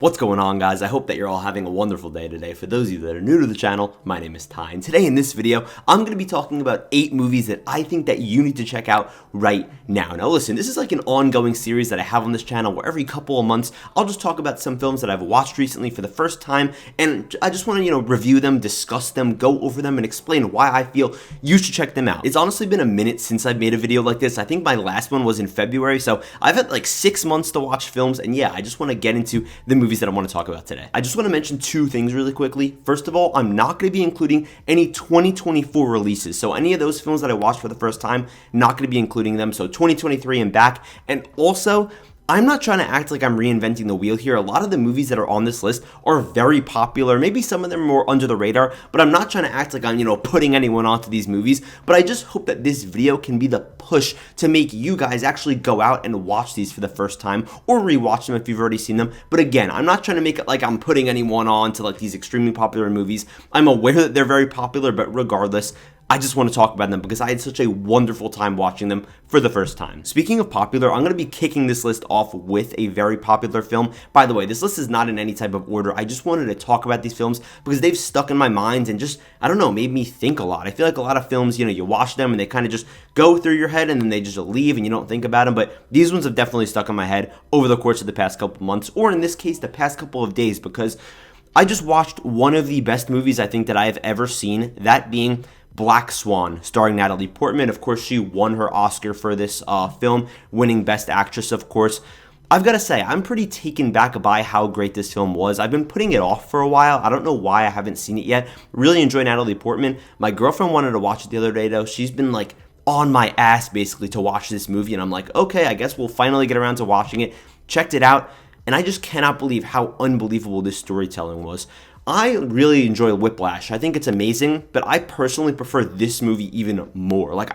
What's going on, guys? I hope that you're all having a wonderful day today. For those of you that are new to the channel, my name is Ty, and today in this video, I'm going to be talking about 8 movies that I think that you need to check out right now. Now listen, this is like an ongoing series that I have on this channel where every couple of months, I'll just talk about some films that I've watched recently for the first time, and I just want to, review them, discuss them, go over them, and explain why I feel you should check them out. It's honestly been a minute since I've made a video like this. I think my last one was in February, so I've had like 6 months to watch films, and yeah, I just want to get into the movies that I want to talk about today. I just want to mention 2 things really quickly. First of all, I'm not going to be including any 2024 releases. So any of those films that I watched for the first time, not going to be including them. So 2023 and back. And also, I'm not trying to act like I'm reinventing the wheel here. A lot of the movies that are on this list are very popular. Maybe some of them are more under the radar, but I'm not trying to act like I'm, putting anyone onto these movies. But I just hope that this video can be the push to make you guys actually go out and watch these for the first time or rewatch them if you've already seen them. But again, I'm not trying to make it like I'm putting anyone on to like these extremely popular movies. I'm aware that they're very popular, but regardless, I just want to talk about them because I had such a wonderful time watching them for the first time. Speaking of popular, I'm going to be kicking this list off with a very popular film. By the way, this list is not in any type of order. I just wanted to talk about these films because they've stuck in my mind and just, I don't know, made me think a lot. I feel like a lot of films, you watch them and they kind of just go through your head and then they just leave and you don't think about them. But these ones have definitely stuck in my head over the course of the past couple months, or in this case, the past couple of days, because I just watched one of the best movies I think that I have ever seen, that being Black Swan, starring Natalie Portman. Of course, she won her Oscar for this film, winning Best Actress, of course. I've got to say, I'm pretty taken back by how great this film was. I've been putting it off for a while. I don't know why I haven't seen it yet. Really enjoy Natalie Portman. My girlfriend wanted to watch it the other day, though. She's been like on my ass, basically, to watch this movie. And I'm like, okay, I guess we'll finally get around to watching it. Checked it out. And I just cannot believe how unbelievable this storytelling was. I really enjoy Whiplash. I think it's amazing, but I personally prefer this movie even more.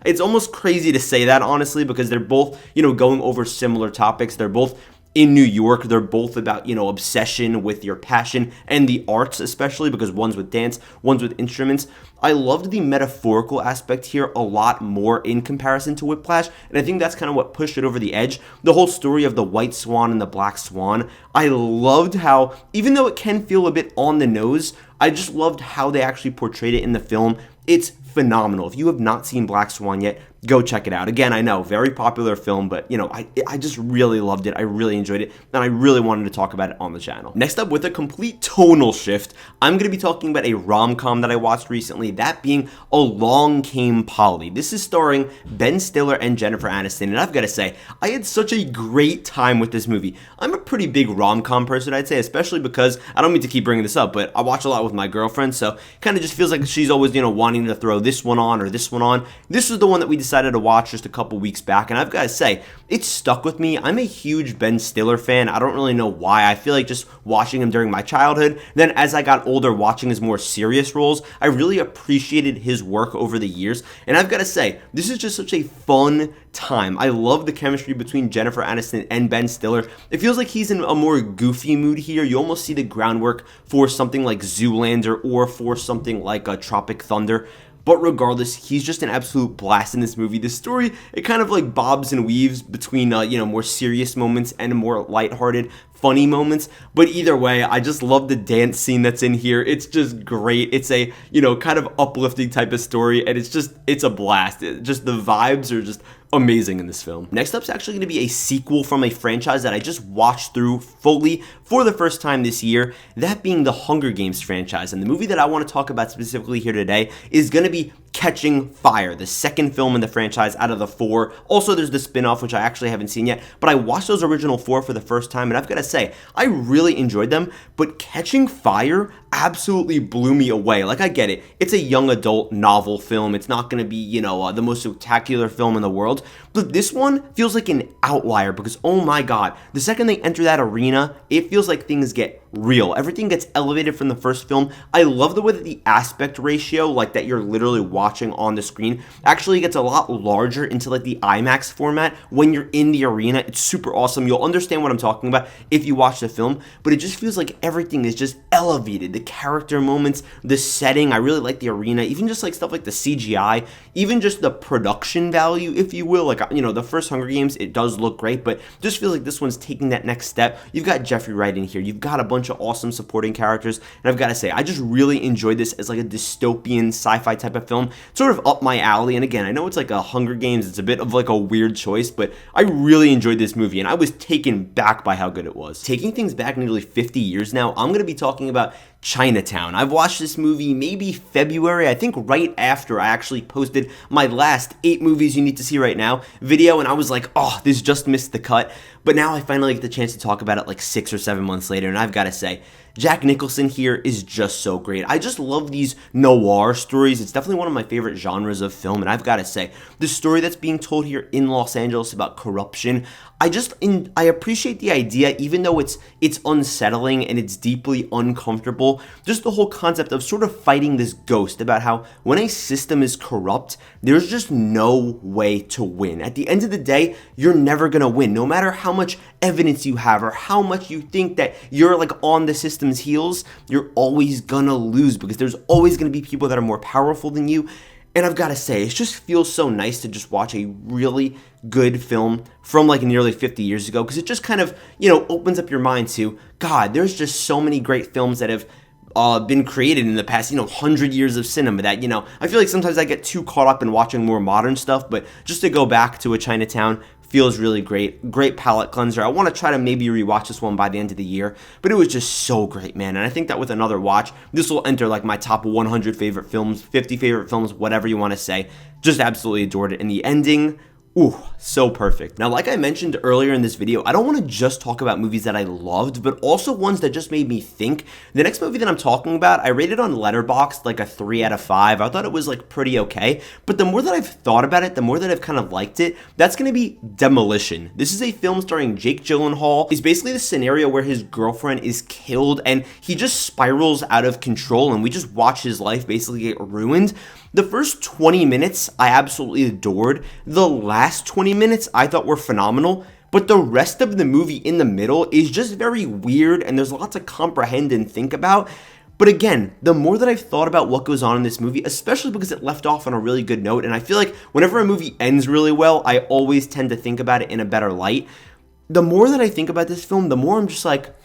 It's almost crazy to say that, honestly, because they're both, going over similar topics. They're both in New York. They're both about, obsession with your passion and the arts, especially because one's with dance, one's with instruments. I loved the metaphorical aspect here a lot more in comparison to Whiplash, and I think that's kind of what pushed it over the edge. The whole story of the white swan and the black swan, I loved how, even though it can feel a bit on the nose, I just loved how they actually portrayed it in the film. It's phenomenal. If you have not seen Black Swan yet, go check it out. Again, I know, very popular film, but I just really loved it. I really enjoyed it, and I really wanted to talk about it on the channel. Next up, with a complete tonal shift, I'm going to be talking about a rom-com that I watched recently, that being Along Came Polly. This is starring Ben Stiller and Jennifer Aniston, and I've got to say, I had such a great time with this movie. I'm a pretty big rom-com person, I'd say, especially because, I don't mean to keep bringing this up, but I watch a lot with my girlfriend, so kind of just feels like she's always, wanting to throw this one on or this one on. This was the one that we decided to watch just a couple weeks back, and I've got to say, it's stuck with me. I'm a huge Ben Stiller fan. I don't really know why. I feel like just watching him during my childhood, then as I got older, watching his more serious roles, I really appreciated his work over the years, and I've got to say, this is just such a fun time. I love the chemistry between Jennifer Aniston and Ben Stiller. It feels like he's in a more goofy mood here. You almost see the groundwork for something like Zoolander or for something like Tropic Thunder. But regardless, he's just an absolute blast in this movie. The story, it kind of like bobs and weaves between, more serious moments and more lighthearted, funny moments. But either way, I just love the dance scene that's in here. It's just great. It's a, kind of uplifting type of story, and it's a blast. The vibes are just amazing in this film. Next up is actually going to be a sequel from a franchise that I just watched through fully for the first time this year, that being the Hunger Games franchise. And the movie that I want to talk about specifically here today is going to be Catching Fire, the second film in the franchise out of the 4. Also, there's the spin-off, which I actually haven't seen yet, but I watched those original 4 for the first time, and I've got to say, I really enjoyed them, but Catching Fire absolutely blew me away. Like, I get it. It's a young adult novel film. It's not going to be, the most spectacular film in the world, but this one feels like an outlier because, oh my god, the second they enter that arena, it feels like things get real. Everything gets elevated from the first film. I love the way that the aspect ratio, like that you're literally watching on the screen, actually gets a lot larger into like the IMAX format when you're in the arena. It's super awesome. You'll understand what I'm talking about if you watch the film, but it just feels like everything is just elevated. The character moments, the setting, I really like the arena, even just like stuff like the CGI, even just the production value, if you will. Like the first Hunger Games, it does look great, but just feels like this one's taking that next step. You've got Jeffrey Wright in here. You've got a bunch of awesome supporting characters, and I've got to say, I just really enjoyed this as like a dystopian sci-fi type of film, sort of up my alley. And again, I know it's like a Hunger Games, it's a bit of like a weird choice, but I really enjoyed this movie, and I was taken back by how good it was. Taking things back nearly 50 years now, I'm going to be talking about Chinatown. I've watched this movie maybe February, I think right after I actually posted my last 8 movies you need to see right now video, and I was like, oh, this just missed the cut. But now I finally get the chance to talk about it like 6 or 7 months later, and I've got to say, Jack Nicholson here is just so great. I just love these noir stories. It's definitely one of my favorite genres of film, and I've got to say, the story that's being told here in Los Angeles about corruption, I appreciate the idea, even though it's unsettling and it's deeply uncomfortable. Just the whole concept of sort of fighting this ghost about how when a system is corrupt, there's just no way to win. At the end of the day, you're never gonna win, no matter how much evidence you have or how much you think that you're like on the system's heels. You're always gonna lose because there's always gonna be people that are more powerful than you. And I've got to say, it just feels so nice to just watch a really good film from like nearly 50 years ago, because it just kind of, opens up your mind to, God, there's just so many great films that have been created in the past, 100 years of cinema that, I feel like sometimes I get too caught up in watching more modern stuff, but just to go back to a Chinatown feels really great palate cleanser. I want to try to maybe rewatch this one by the end of the year, but it was just so great, man. And I think that with another watch, this will enter like my top 100 favorite films, 50 favorite films, whatever you want to say. Just absolutely adored it. And the ending, ooh, so perfect. Now, like I mentioned earlier in this video, I don't want to just talk about movies that I loved, but also ones that just made me think. The next movie that I'm talking about, I rated on Letterboxd like a 3 out of 5. I thought it was like pretty okay, but the more that I've thought about it, the more that I've kind of liked it, that's going to be Demolition. This is a film starring Jake Gyllenhaal. It's basically the scenario where his girlfriend is killed and he just spirals out of control, and we just watch his life basically get ruined. The first 20 minutes I absolutely adored. The last 20 minutes I thought were phenomenal, but the rest of the movie in the middle is just very weird, and there's lots to comprehend and think about. But again, the more that I've thought about what goes on in this movie, especially because it left off on a really good note, and I feel like whenever a movie ends really well, I always tend to think about it in a better light. The more that I think about this film, the more I'm just like,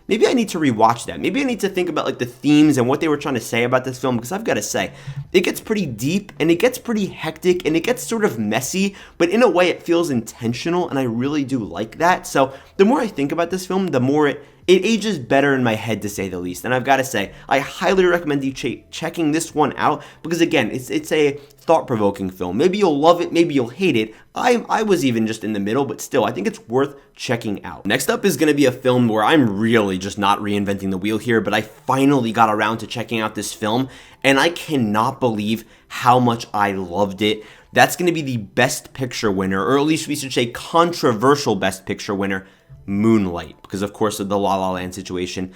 maybe I need to rewatch that. Maybe I need to think about like the themes and what they were trying to say about this film, because I've got to say, it gets pretty deep and it gets pretty hectic and it gets sort of messy, but in a way it feels intentional, and I really do like that. So the more I think about this film, the more it ages better in my head, to say the least. And I've got to say, I highly recommend you checking this one out, because again, it's a thought-provoking film. Maybe you'll love it, maybe you'll hate it. I was even just in the middle, but still, I think it's worth checking out. Next up is going to be a film where I'm really just not reinventing the wheel here, but I finally got around to checking out this film, and I cannot believe how much I loved it. That's going to be the Best Picture winner, or at least we should say controversial Best Picture winner, Moonlight, because of course of the La La Land situation.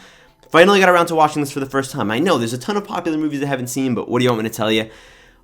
Finally got around to watching this for the first time. I know there's a ton of popular movies I haven't seen, but what do you want me to tell you?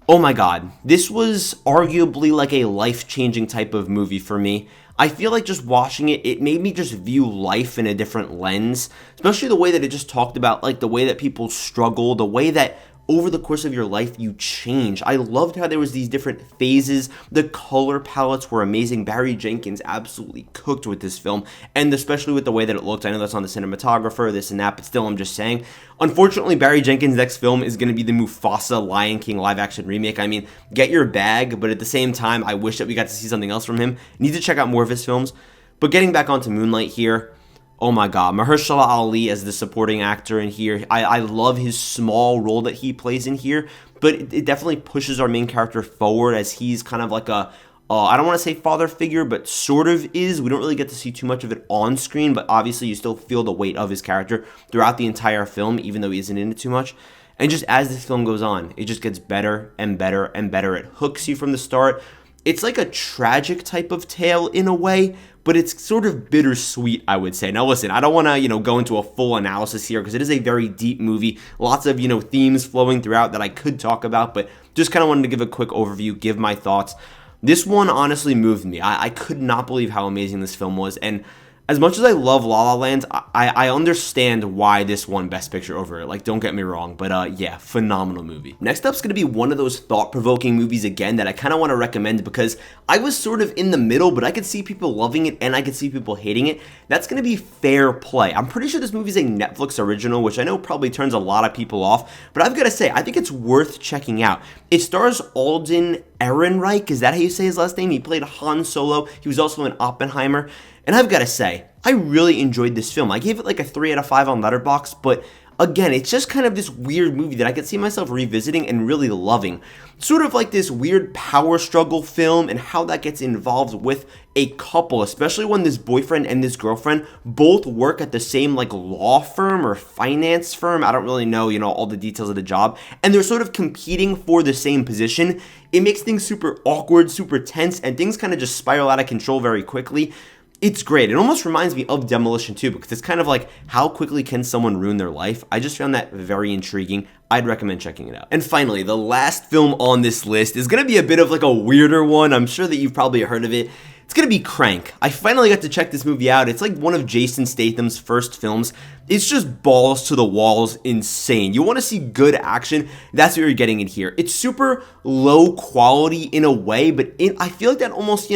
Oh my God, this was arguably like a life-changing type of movie for me. I feel like just watching it, it made me just view life in a different lens, especially the way that it just talked about like the way that people struggle, the way that over the course of your life you change. I loved how there was these different phases. The color palettes were amazing. Barry Jenkins absolutely cooked with this film, and especially with the way that it looked. I know that's on the cinematographer, this and that, but still, I'm just saying. Unfortunately, Barry Jenkins' next film is going to be the Mufasa Lion King live-action remake. I mean, get your bag, but at the same time, I wish that we got to see something else from him. Need to check out more of his films. But getting back onto Moonlight here, oh my God, Mahershala Ali as the supporting actor in here. I love his small role that he plays in here, but it definitely pushes our main character forward, as he's kind of like a, I don't want to say father figure, but sort of is. We don't really get to see too much of it on screen, but obviously you still feel the weight of his character throughout the entire film, even though he isn't in it too much. And just as this film goes on, it just gets better and better and better. It hooks you from the start. It's like a tragic type of tale in a way, but it's sort of bittersweet, I would say. Now listen, I don't want to, go into a full analysis here, because it is a very deep movie. Lots of, themes flowing throughout that I could talk about, but just kind of wanted to give a quick overview, give my thoughts. This one honestly moved me. I could not believe how amazing this film was, and as much as I love La La Land, I understand why this won Best Picture over it. Like, don't get me wrong, but yeah, phenomenal movie. Next up's gonna be one of those thought-provoking movies again that I kind of want to recommend because I was sort of in the middle, but I could see people loving it and I could see people hating it. That's gonna be Fair Play. I'm pretty sure this movie's a Netflix original, which I know probably turns a lot of people off, but I've got to say, I think it's worth checking out. It stars Alden Ehrenreich. Is that how you say his last name? He played Han Solo. He was also in Oppenheimer. And I've got to say, I really enjoyed this film. I gave it like a 3 out of 5 on Letterboxd, but again, it's just kind of this weird movie that I could see myself revisiting and really loving. Sort of like this weird power struggle film and how that gets involved with a couple, especially when this boyfriend and this girlfriend both work at the same like law firm or finance firm. I don't really know, all the details of the job. And they're sort of competing for the same position. It makes things super awkward, super tense, and things kind of just spiral out of control very quickly. It's great. It almost reminds me of Demolition too, because it's kind of like, how quickly can someone ruin their life? I just found that very intriguing. I'd recommend checking it out. And finally, the last film on this list is gonna be a bit of like a weirder one. I'm sure that you've probably heard of it. It's gonna be Crank. I finally got to check this movie out. It's like one of Jason Statham's first films. It's just balls to the walls insane. You want to see good action, that's what you're getting in here. It's super low quality in a way, but I feel like that almost,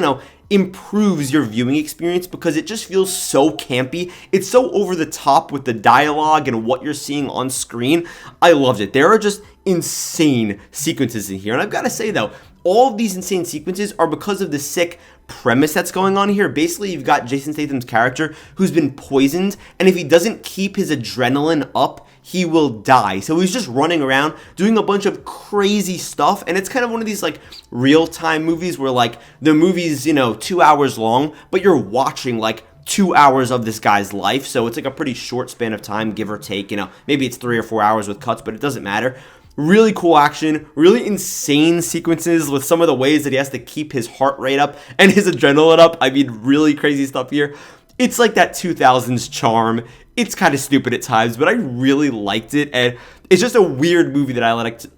improves your viewing experience because it just feels so campy. It's so over the top with the dialogue and what you're seeing on screen. I loved it. There are just insane sequences in here. And I've got to say though, all of these insane sequences are because of the sick premise that's going on here. Basically, you've got Jason Statham's character who's been poisoned, and if he doesn't keep his adrenaline up, he will die. So he's just running around doing a bunch of crazy stuff, and it's kind of one of these like real-time movies where like the movie's 2 hours long, but you're watching like 2 hours of this guy's life. So it's like a pretty short span of time, give or take. Maybe it's 3 or 4 hours with cuts, but it doesn't matter. Really cool action, really insane sequences with some of the ways that he has to keep his heart rate up and his adrenaline up. I mean, really crazy stuff here. It's like that 2000s charm. It's kind of stupid at times, but I really liked it, and it's just a weird movie that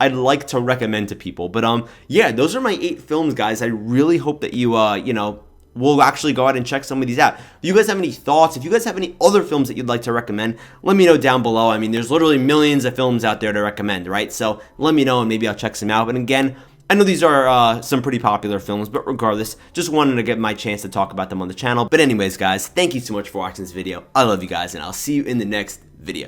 I'd like to recommend to people. But yeah, those are my 8 films, guys. I really hope that you we'll actually go out and check some of these out. If you guys have any thoughts, if you guys have any other films that you'd like to recommend, let me know down below. I mean, there's literally millions of films out there to recommend, right? So let me know and maybe I'll check some out. But again, I know these are some pretty popular films, but regardless, just wanted to get my chance to talk about them on the channel. But anyways, guys, thank you so much for watching this video. I love you guys, and I'll see you in the next video.